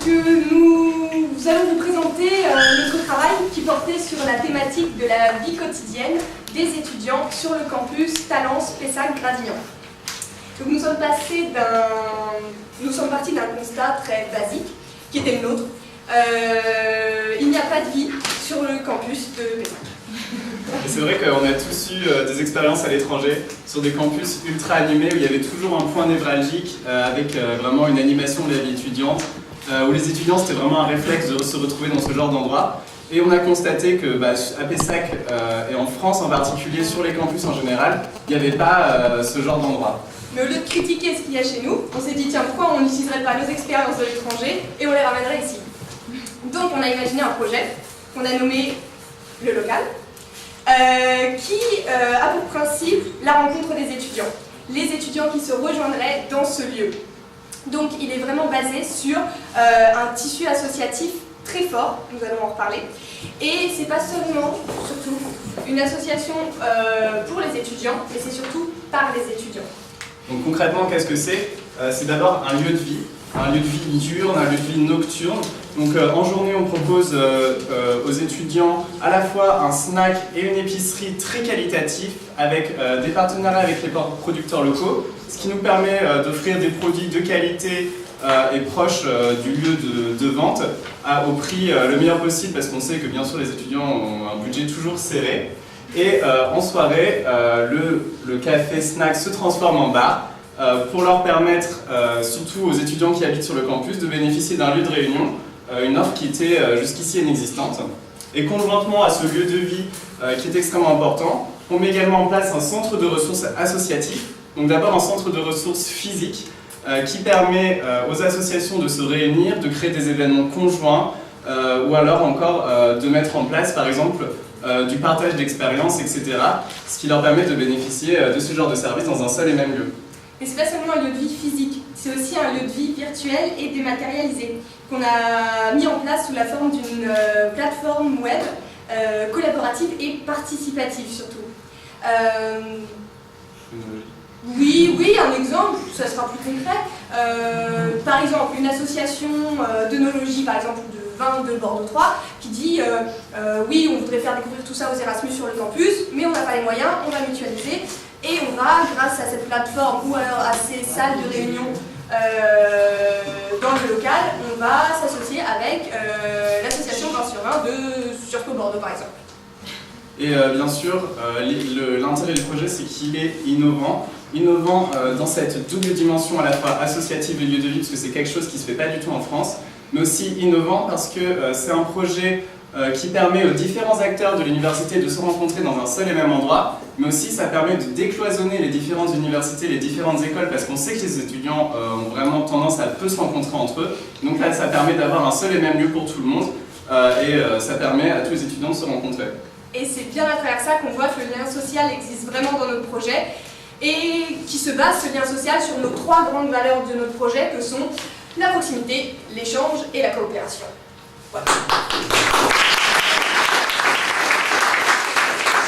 que nous allons vous présenter notre travail qui portait sur la thématique de la vie quotidienne des étudiants sur le campus Talence Pessac-Gradignan. Donc nous sommes partis d'un constat très basique qui était le nôtre. Il n'y a pas de vie sur le campus de Pessac. C'est vrai qu'on a tous eu des expériences à l'étranger sur des campus ultra animés où il y avait toujours un point névralgique avec vraiment une animation de la vie étudiante, où les étudiants c'était vraiment un réflexe de se retrouver dans ce genre d'endroit. Et on a constaté que à Pessac et en France en particulier, sur les campus en général, il n'y avait pas ce genre d'endroit. Mais au lieu de critiquer ce qu'il y a chez nous, on s'est dit tiens, pourquoi on n'utiliserait pas nos expériences de l'étranger et on les ramènerait ici. Donc on a imaginé un projet qu'on a nommé le local, qui a pour principe la rencontre des étudiants. Les étudiants qui se rejoindraient dans ce lieu. Donc il est vraiment basé sur un tissu associatif très fort, nous allons en reparler. Et c'est pas seulement, surtout, une association pour les étudiants, mais c'est surtout par les étudiants. Donc concrètement, qu'est-ce que c'est? C'est d'abord un lieu de vie diurne, un lieu de vie nocturne. Donc en journée, on propose aux étudiants à la fois un snack et une épicerie très qualitatif avec des partenariats avec les producteurs locaux, ce qui nous permet d'offrir des produits de qualité et proches du lieu de vente au prix le meilleur possible, parce qu'on sait que bien sûr les étudiants ont un budget toujours serré. Et en soirée, le café snack se transforme en bar pour leur permettre, surtout aux étudiants qui habitent sur le campus, de bénéficier d'un lieu de réunion, une offre qui était jusqu'ici inexistante. Et conjointement à ce lieu de vie qui est extrêmement important, on met également en place un centre de ressources associatif. Donc d'abord un centre de ressources physiques qui permet aux associations de se réunir, de créer des événements conjoints ou alors encore de mettre en place par exemple du partage d'expériences, etc. Ce qui leur permet de bénéficier de ce genre de service dans un seul et même lieu. Mais c'est pas seulement un lieu de vie physique, c'est aussi un lieu de vie virtuel et dématérialisé qu'on a mis en place sous la forme d'une plateforme web collaborative et participative surtout. Oui, un exemple, ça sera plus concret. Par exemple, une association d'œnologie, par exemple, de vin de Bordeaux 3, qui dit oui, on voudrait faire découvrir tout ça aux Erasmus sur le campus, mais on n'a pas les moyens, on va mutualiser, et on va, grâce à cette plateforme ou alors à ces salles de réunion dans le local, on va s'associer avec l'association Vin sur Vin de Surco Bordeaux, par exemple. Et bien sûr, l'intérêt du projet, c'est qu'il est innovant. Innovant dans cette double dimension à la fois associative et lieu de vie, parce que c'est quelque chose qui ne se fait pas du tout en France, mais aussi innovant parce que c'est un projet qui permet aux différents acteurs de l'université de se rencontrer dans un seul et même endroit, mais aussi ça permet de décloisonner les différentes universités, les différentes écoles, parce qu'on sait que les étudiants ont vraiment tendance à peu se rencontrer entre eux. Donc là, ça permet d'avoir un seul et même lieu pour tout le monde, et ça permet à tous les étudiants de se rencontrer. Et c'est bien à travers ça qu'on voit que le lien social existe vraiment dans notre projet et qui se base, ce lien social, sur nos trois grandes valeurs de notre projet que sont la proximité, l'échange et la coopération. Voilà.